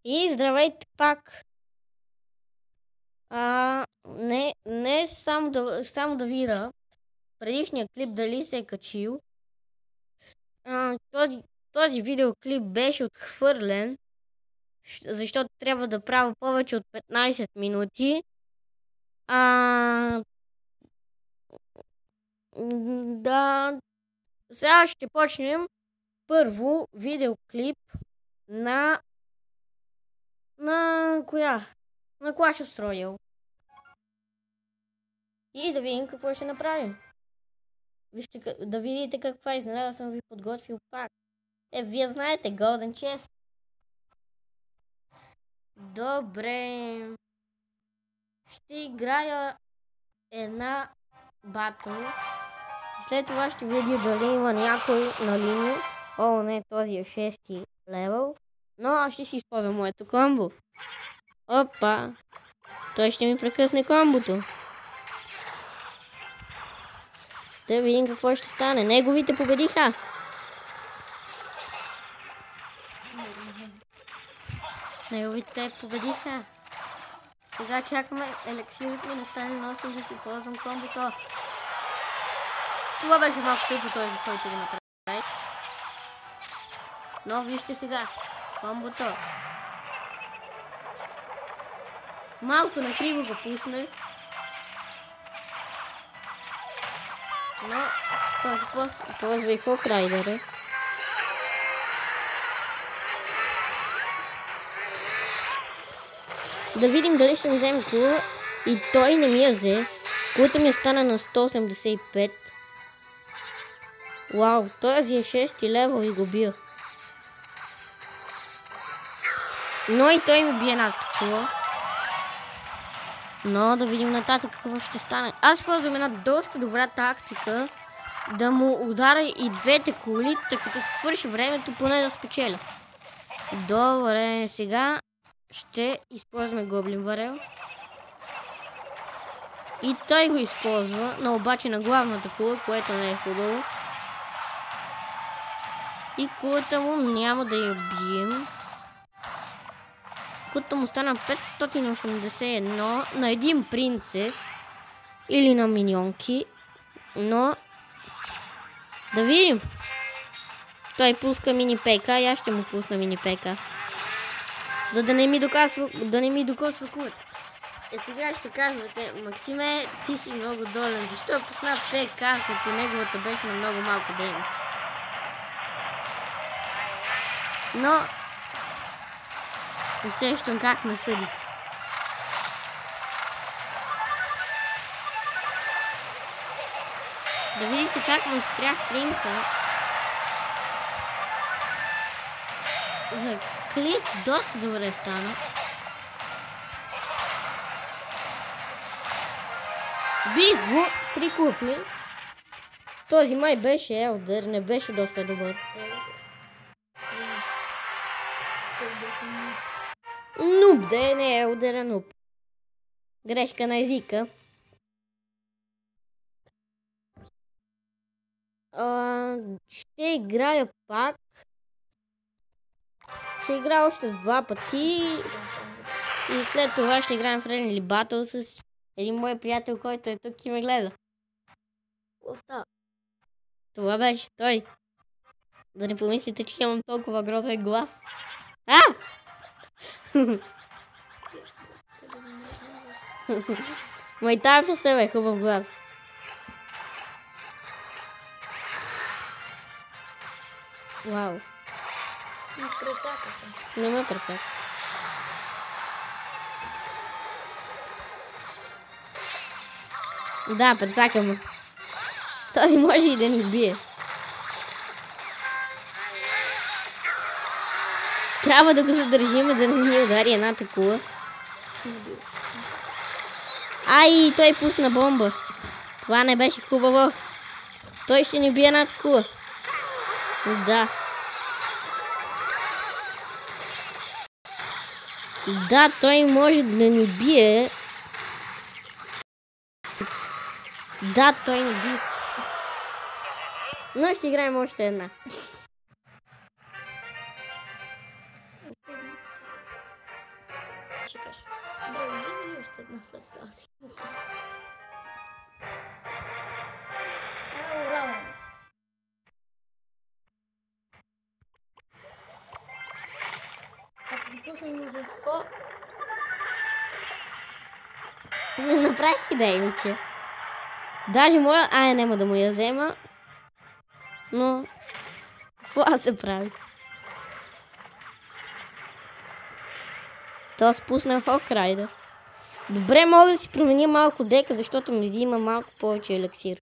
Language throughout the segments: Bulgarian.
И здравейте пак. Не само да видя предишния клип дали се е качил. Този видеоклип беше отхвърлен, защото трябва да правя повече от 15 минути. Да, сега ще почнем първо видеоклип на коя? На Clash of Royale. И да видим какво ще направим. Вижте, да видите каква изненада съм ви подготвил пак. Вие знаете, Golden Chest. Добре. Ще играя една батъл. След това ще видя дали има някой на линия. О, не, този е 6-ти левел. Но аз ще си използвам моето комбо. Опа. Той ще ми прекъсне комбото. Да видим какво ще стане. Неговите победиха. Неговите победиха. Сега чакаме елексирът ми да стане на 8 да си ползвам комбото. Това беше малко тъпо този, който го направи. Но вижте сега. Комбото. Малко накриво го пусне. Но този ползва и Хокрайдера. Да видим дали ще ми вземе кула. И той не ми я взе. Кулата ми остана на 185. Вау, този е 6-ти левел и го бия. Но и той ми бие над кула. Но да видим нататък какво ще стане. Аз ползвам една доста добра тактика да му ударя и двете коли, тъй като се свърши времето, поне да спечеля. Добре, сега ще използваме Гоблин Барел. И той го използва, но обаче на главната кула, което не е хубаво. И кулата му няма да я бием. Кулата му стана 581 на един принце или на миньонки. Но да видим. Той пуска мини ПК и аз ще му пусна мини ПК. За да не ми докосва кулата. Сега ще казвате, Максиме, ти си много долен. Защо пусна ПК, като неговата беше на много малко дейност? Но усещам как ме съдите. Да видите как му спрях принца. За клип доста добре стана. Бих го 3 купи. Този май беше Елдър, не беше доста добър. Нуб, да не е Елдър, а нуб. Грешка на езика. Ще играя пак. Ще играя още 2 пъти. И след това ще играем Friendly Battle с един мой приятел, който е тук и ме гледа. Остава. Това беше той. Да не помислите, че имам толкова грозен глас. Майтава в себе, хубав глас. Вау. Не ме прецака. Да, прецакаме. Този може и да ни бие. Трябва да го задържим, да не ни удари едната кула. Ай, той пусна бомба. Това не беше хубаво. Той ще ни бие над кула. Да. Да, той може да ни бие. Да, той не бие. Но ще играем още една. чекаш. Добре, взема ли още една след тази? Ура! Ако ги пуснем множество... Не направих идея, иначе. Даже моя... няма да му я взема. Но... какво се прави? То спусна Хокрайда. Добре, мога да си променя малко дека, защото ми взима малко повече елексир.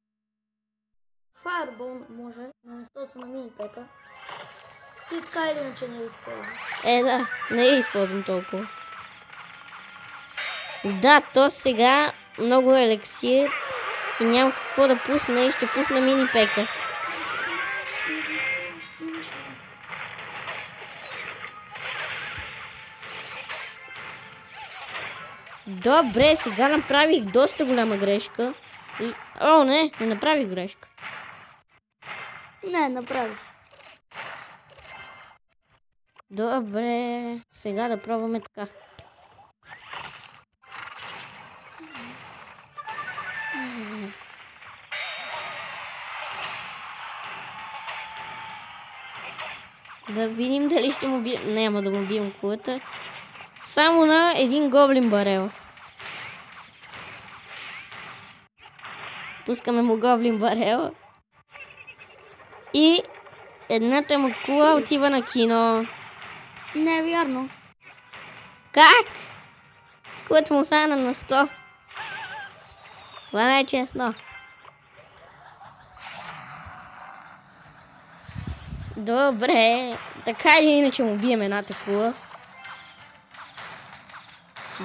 Фаербол може на местото на мини-пека. Ти така или иначе не я използвам. Да, не я използвам толкова. Да, то сега много елексир и няма какво да пусна и ще пусна мини-пека. Добре, сега направих доста голяма грешка. О, не направих грешка. Не, направих. Добре, сега да пробваме така. Да видим дали ще му бием. Няма да му бием кулата. Само на един гоблин барел. Пускаме му гоблин барел. И едната му кула отива на кино. Не е вярно. Как? Кулата му стана на 100. Това не е честно. Добре. Така или иначе му бием едната кула.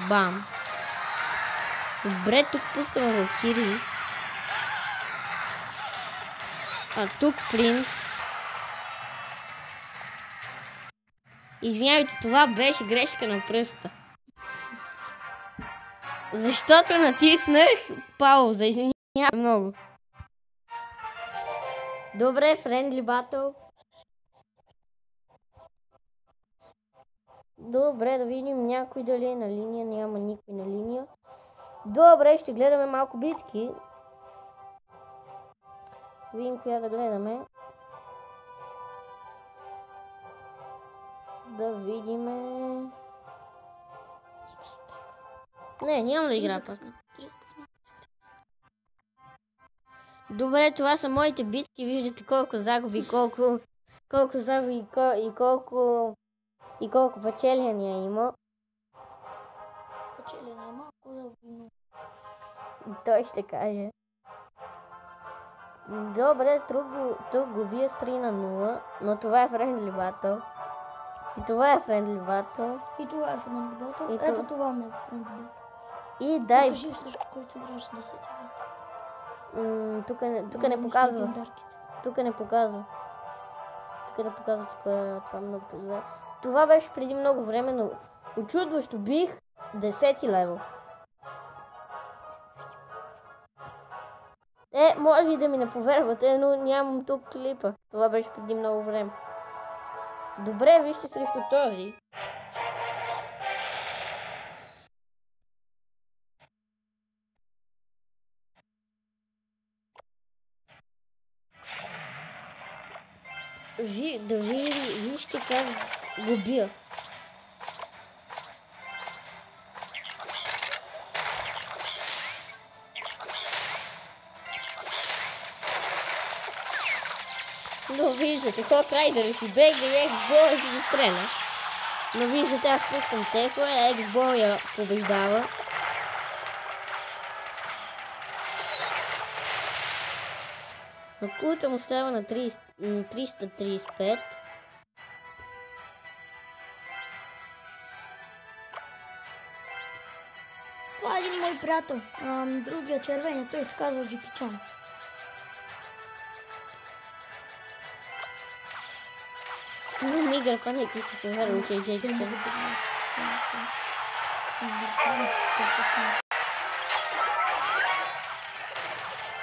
Бам. Добре, тук пускаме валкири. А тук принц. Извинявайте, това беше грешка на пръста. Защото натиснах пауза. Извинявай много. Добре, friendly battle. Добре, да видим някой дали е на линия. Няма никой на линия. Добре, ще гледаме малко битки. Видим коя да гледаме. Да видиме... Не, няма да игра пак. Добре, това са моите битки. Виждате колко загуби, колко загуби и колко печеления има. Печеления е малко загуби. Той ще каже. Добре, тук го бия с 3 на 0, но това е friendly battle. И това е friendly battle. И това е friendly battle. Ето това не е friendly battle. И дай. Покажи всичко, който играеш с 10. Тук не показва. Тук не показва. Тук е това много позже. Това беше преди много време, но очудващо бих 10 левел. Може и да ми не повярвате, но нямам тук клипа. Това беше преди много време. Добре, вижте срещу този. Вижте как го бия. Но виждате, Хокрайдър си бега и Ексбол си ги стреля. Но виждате, аз пускам Тесла, Ексбол я побеждава. Но кулата му става на 335. Това е един мой приятел. Другия червения, той се казва Джеки Чан. Не ми игра, не ще повярвам, че е Джеки Чан.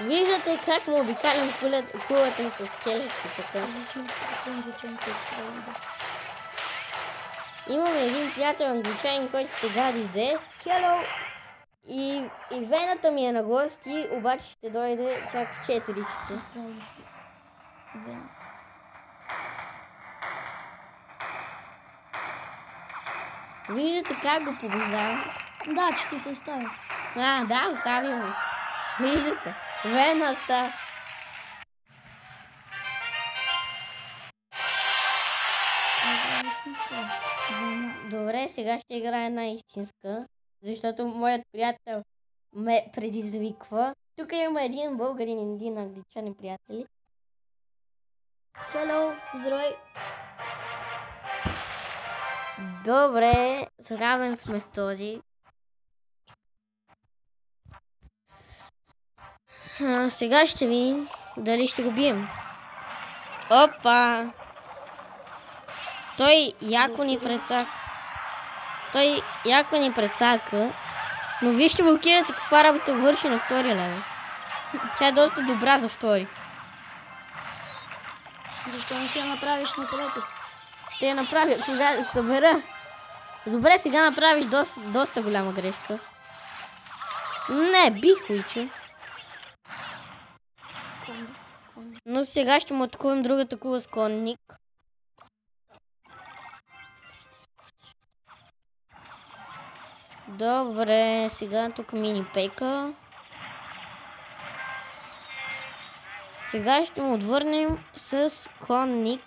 Виждате как му обикалям кулата с скелетите. Имаме един приятел англичанин, който сега дойде. Hello! И вената ми е на гости, обаче ще дойде чак в 4 часа. Виждате как го побеждавам? Да, че ти се оставя. Да, оставим се. Виждате, вената. Добре, сега ще играя една истинска, защото моят приятел ме предизвиква. Тук има един българин и един англичанин приятели. Hello, здравей. Добре, сравен сме с този. Сега ще видим дали ще го бием. Опа! Той яко ни прецака. Но вижте блокирате каква работа върши на втори левел. Тя е доста добра за втори. Защо не си я направиш на трети? Ще я направя, кога събера. Добре, сега направиш доста голяма грешка. Не, бих уича. Но сега ще му атакувам другата кула с конник. Добре, сега тук мини пейка. Сега ще му отвърнем с конник.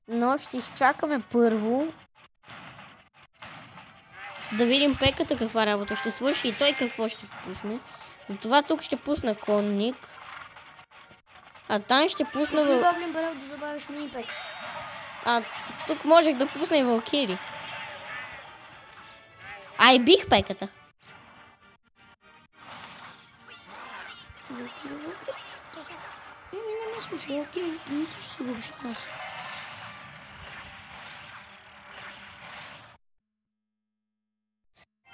Но ще изчакаме първо да видим пеката каква работа ще свърши и той какво ще пусне. Затова тук ще пусна конник. А там ще пусна... Не гоблин барел да забавиш мини пек. А тук можех да пусна и валкири. Ай, бих пеката. Не ме слушай, окей. Не ще се губиш аз.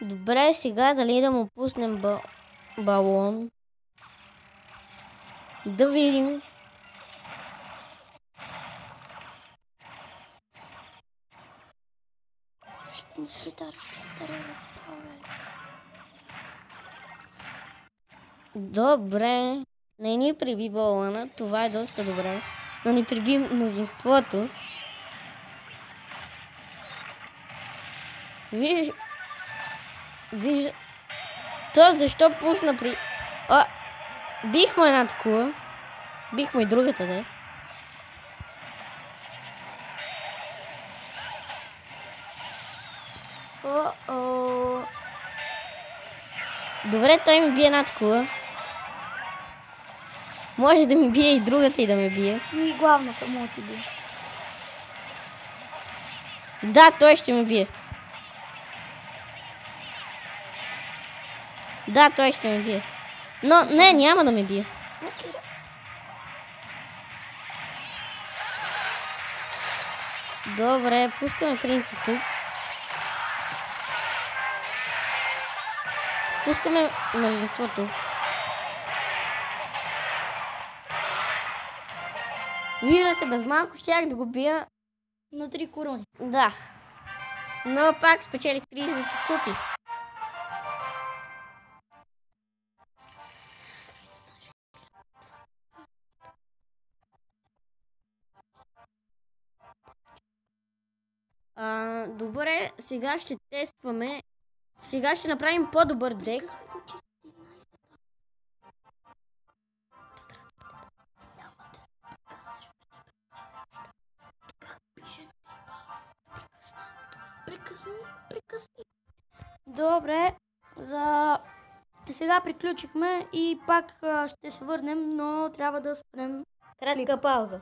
Добре, сега дали да му пуснем балон. Да видим. Добре. Не ни приби балона, това е доста добре. Но ни приби мнозинството. Виж... То защо пусна при... Бих му една такова. Бих му и другата, да. Добре, той ми бие една такова. Може да ми бие и другата и да ме бие. И главната му ти бие. Да, той ще ме бие. Да, той ще ме бие. Но не, няма да ме бие. Добре, пускаме принца тук. Пускаме множеството. Виждате, без малко щях да го бия на 3 корони. Да. Но пак спечелих 30 купи. Добре, сега ще тестваме. Сега ще направим по-добър дек. Прекъсни. Добре, сега приключихме и пак ще се върнем, но трябва да спрем. Кратка пауза.